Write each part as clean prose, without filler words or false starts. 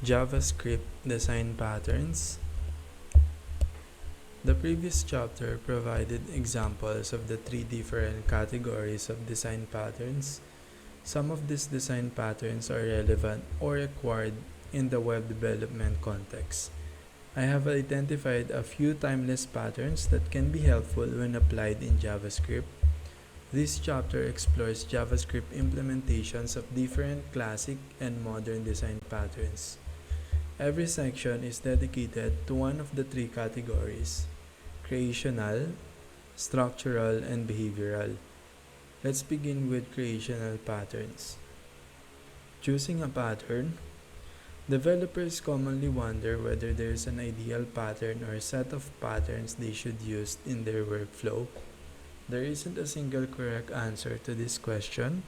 JavaScript design patterns. The previous chapter provided examples of the three different categories of design patterns. Some of these design patterns are relevant or required in the web development context. I have identified a few timeless patterns that can be helpful when applied in JavaScript. This chapter explores JavaScript implementations of different classic and modern design patterns. Every section is dedicated to one of the three categories: creational, structural, and behavioral. Let's begin with creational patterns. Choosing a pattern. Developers commonly wonder whether there is an ideal pattern or set of patterns they should use in their workflow. There isn't a single correct answer to this question.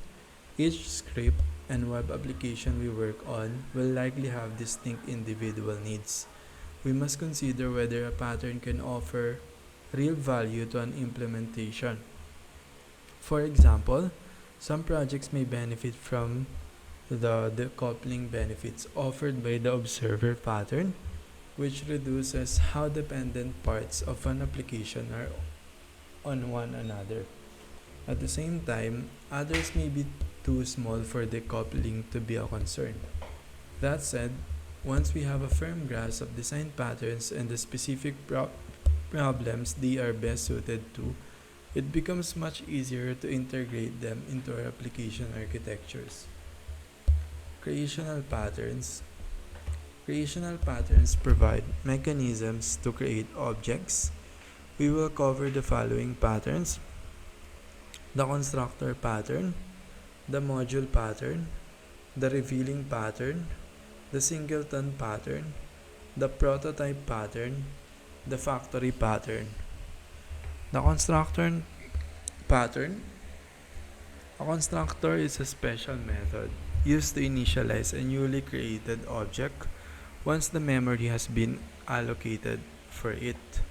Each script and web application we work on will likely have distinct individual needs. We must consider whether a pattern can offer real value to an implementation. For example, some projects may benefit from the decoupling benefits offered by the observer pattern, which reduces how dependent parts of an application are on one another. At the same time, others may be too small for decoupling to be a concern. That said, once we have a firm grasp of design patterns and the specific problems they are best suited to, it becomes much easier to integrate them into our application architectures. Creational patterns. Creational patterns provide mechanisms to create objects. We will cover the following patterns: the constructor pattern, the module pattern, the revealing pattern, the singleton pattern, the prototype pattern, the factory pattern. The constructor pattern. A constructor is a special method used to initialize a newly created object once the memory has been allocated for it.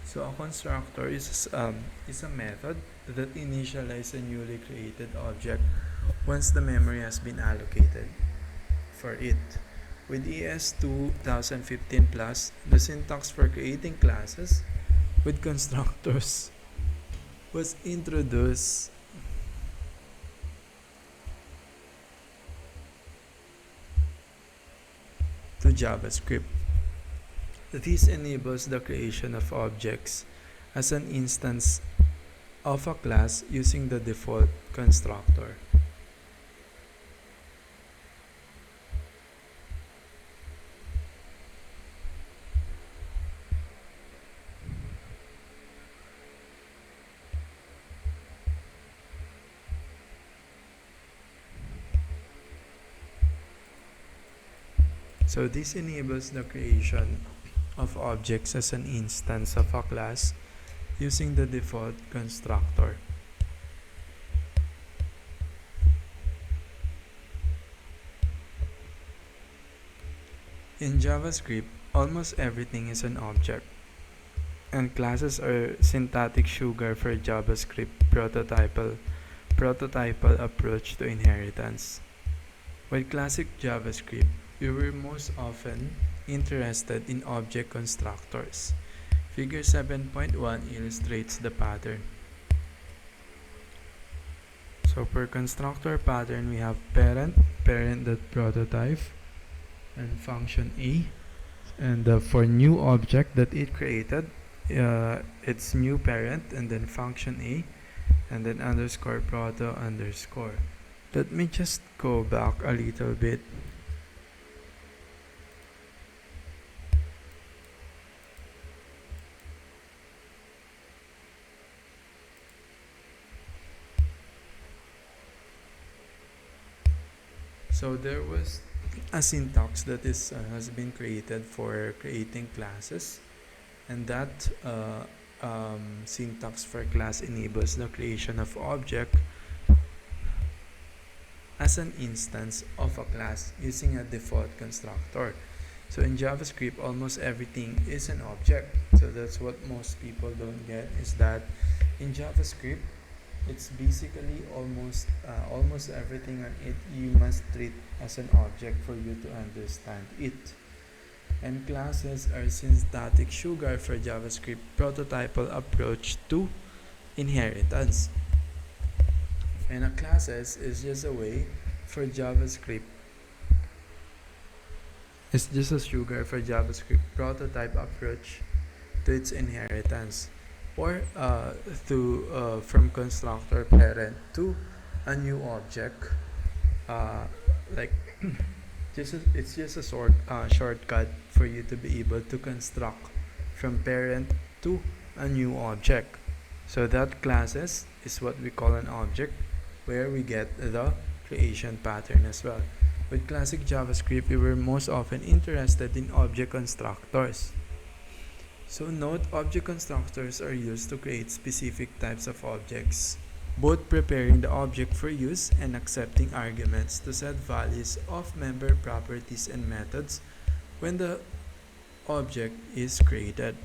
So a constructor is a method that initializes a newly created object once the memory has been allocated for it. With ES 2015 Plus, the syntax for creating classes with constructors was introduced to JavaScript. This enables the creation of objects as an instance of a class using the default constructor. So this enables the creation of objects as an instance of a class using the default constructor. In JavaScript, almost everything is an object, and classes are syntactic sugar for JavaScript prototypal approach to inheritance. With classic JavaScript, we were most often interested in object constructors. Figure 7.1 illustrates the pattern. So per constructor pattern, we have parent.prototype, and function A. And for new object that it created, it's new parent and then function A and then underscore proto underscore. Let me just go back a little bit. So there was a syntax that has been created for creating classes, and that syntax for class enables the creation of object as an instance of a class using a default constructor. So in JavaScript, almost everything is an object. So that's what most people don't get, is that in JavaScript, It's basically almost everything on it you must treat as an object for you to understand it. And classes are syntactic sugar for JavaScript prototypal approach to inheritance. And a classes is just a way for JavaScript. It's just a sugar for JavaScript prototype approach to its inheritance, or from constructor parent to a new object. Like it's just a shortcut for you to be able to construct from parent to a new object. So that classes is what we call an object, where we get the creation pattern as well. With classic JavaScript, we were most often interested in object constructors. So note, object constructors are used to create specific types of objects, both preparing the object for use and accepting arguments to set values of member properties and methods when the object is created.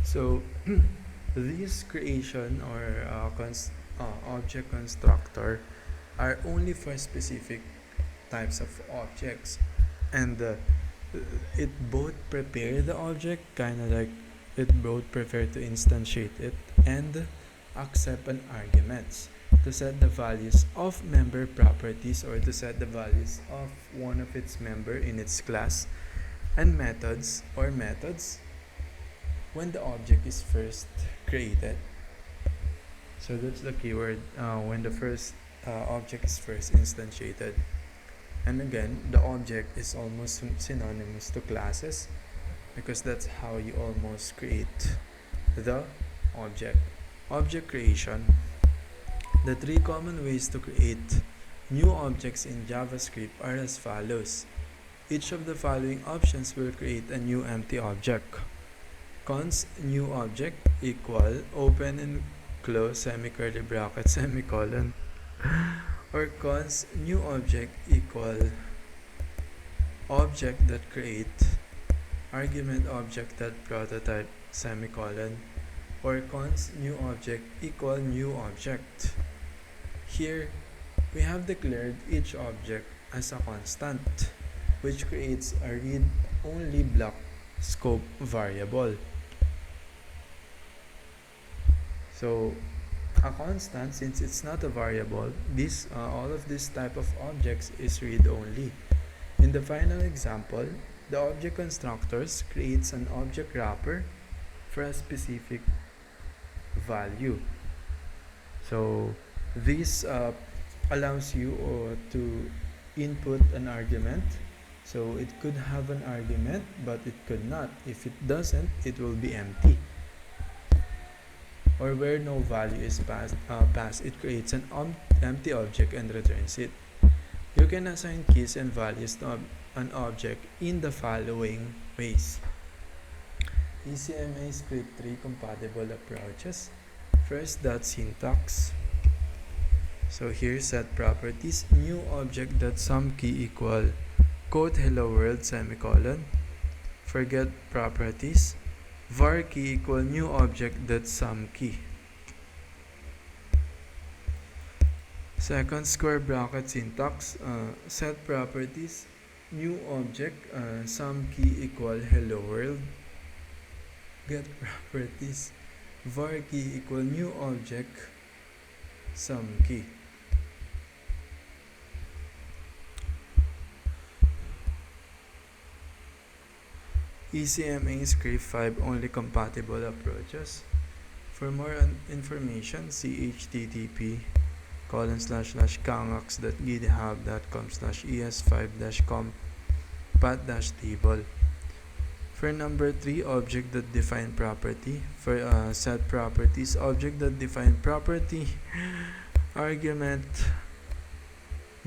So these creation or object constructor are only for specific types of objects, and it both prepare the object, kind of like it both prefer to instantiate it and accept an arguments to set the values of member properties, or to set the values of one of its member in its class, and methods when the object is first created. So that's the keyword, when the first object is first instantiated. And again, the object is almost synonymous to classes, because that's how you almost create the object. Object creation. The three common ways to create new objects in JavaScript are as follows. Each of the following options will create a new empty object. Const new object equal open and close semi-curly bracket semicolon, or const new object equal object that create argument object that prototype semicolon, or const new object equal new object. Here we have declared each object as a constant, which creates a read-only block scope variable. So a constant, since it's not a variable, all of this type of objects is read-only. In the final example, the object constructors creates an object wrapper for a specific value. So this allows you to input an argument. So it could have an argument, but it could not. If it doesn't, it will be empty. Or where no value is passed, it creates an empty object and returns it. You can assign keys and values to an object in the following ways. ECMA script 3 compatible approaches. First, syntax. So here, set properties, new object that sum key equal quote hello world semicolon. Forget properties, var key equal new object that sum key. Second, square bracket syntax, set properties, new object sum key equal hello world. Get properties, var key equal new object sum key. ECMA script 5 only compatible approaches. For more information, see http://kangax.github.com/es5-compat-table. For number 3, object that define property. For set properties, object that define property, argument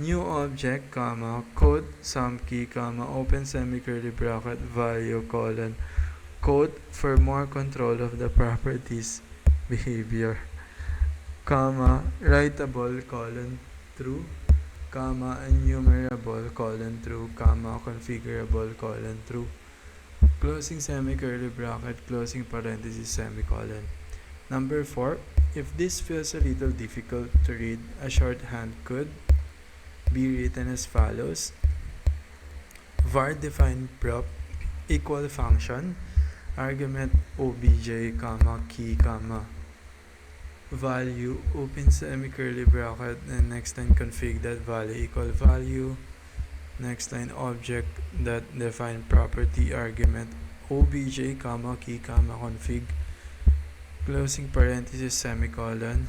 new object, comma, quote, sum key, comma, open semi-curly bracket, value, colon, quote, for more control of the properties, behavior, comma, writable, colon, true, comma, enumerable, colon, true, comma, configurable, colon, true, closing semi-curly bracket, closing parenthesis, semicolon. Number 4, if this feels a little difficult to read, a shorthand could be written as follows: var define prop equal function argument obj, comma, key, comma, value, open semi-curly bracket, and next line config that value equal value, next line object that define property argument obj, comma, key, comma, config, closing parenthesis, semicolon.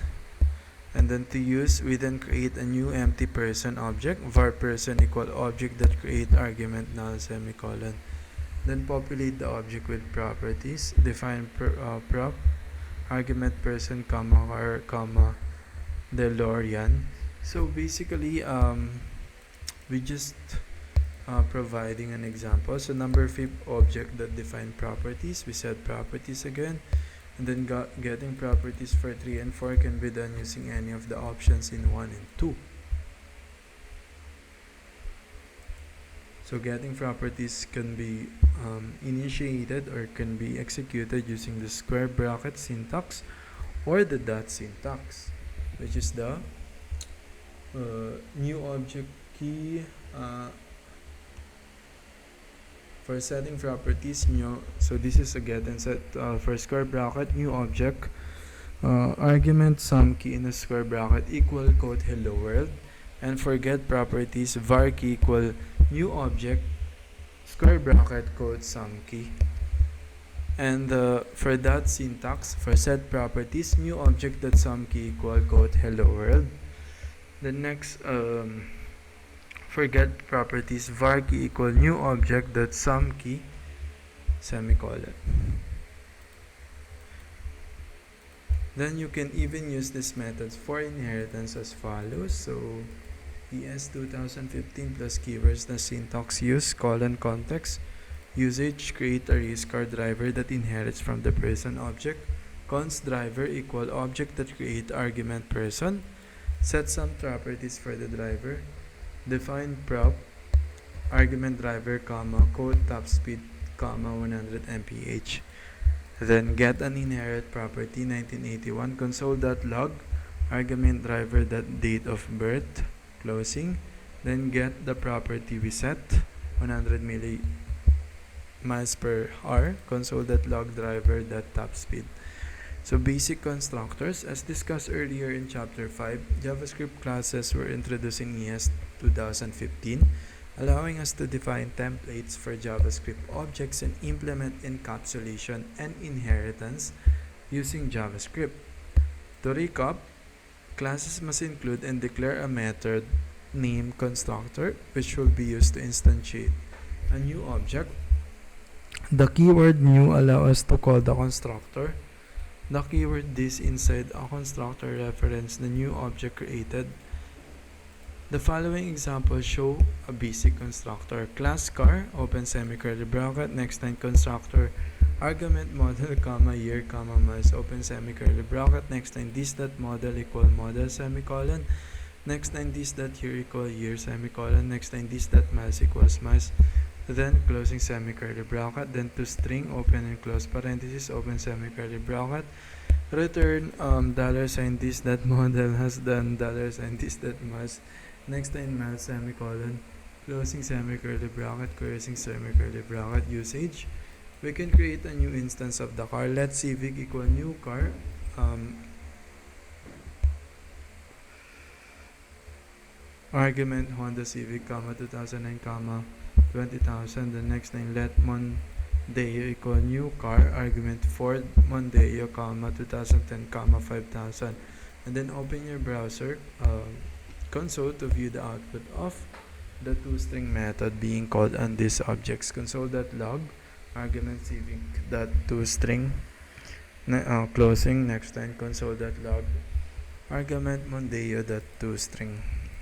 And then to use, we then create a new empty person object, var person equal object that create argument null, semicolon. Then populate the object with properties, define prop, argument person, comma, car, comma, DeLorean. So basically, we just providing an example. So number 5 object that define properties, we set properties again. And then getting properties for 3 and 4 can be done using any of the options in 1 and 2. So getting properties can be initiated or can be executed using the square bracket syntax or the dot syntax, which is the new object key. For setting properties, so this is a get and set for square bracket, new object, argument sum key in the square bracket equal quote hello world, and for get properties, var key equal new object square bracket quote sum key. And for that syntax, for set properties, new object that sum key equal quote hello world. The next for get properties, var key equal new object that sum key, semicolon. Then you can even use this method for inheritance as follows. So ES 2015 plus keywords na syntax use, colon, context, usage, create a race car driver that inherits from the person object, const driver equal object that create argument person, set some properties for the driver, define prop, argument driver, comma, code top speed, comma, 100 mph. Then get an inherit property, 1981, console.log, argument driver that date of birth, closing. Then get the property we set, 100 miles per hour, console.log driver that top speed. So basic constructors, as discussed earlier in chapter 5, JavaScript classes were introduced in ES 2015, allowing us to define templates for JavaScript objects and implement encapsulation and inheritance using JavaScript. To recap, classes must include and declare a method name constructor, which will be used to instantiate a new object. The keyword new allows us to call the constructor. The keyword this inside a constructor reference the new object created. The following examples show a basic constructor. Class car, open semi-curly bracket, next line constructor, argument model, comma, year, comma, miles, open semi-curly bracket, next line this dot model equal model, semicolon, next line this dot year equal year, semicolon, next line this dot miles equals miles, then closing semi-curly bracket, then to string, open and close parenthesis, open semi-curly bracket, return $sign this that model has done $sign this that miles, next line miles, semicolon, closing semi-curly bracket, closing semi-curly bracket. Usage, we can create a new instance of the car. Let civic equal new car, argument Honda Civic, comma, 2009, comma, 20,000. The next line, let Mondeo equal new car, argument Ford Mondeo, comma, 2010, comma, 5,000. And then open your browser console to view the output of the toString method being called on these objects. Console.log, argument civic.toString, closing, next line console.log, argument Mondeo.toString.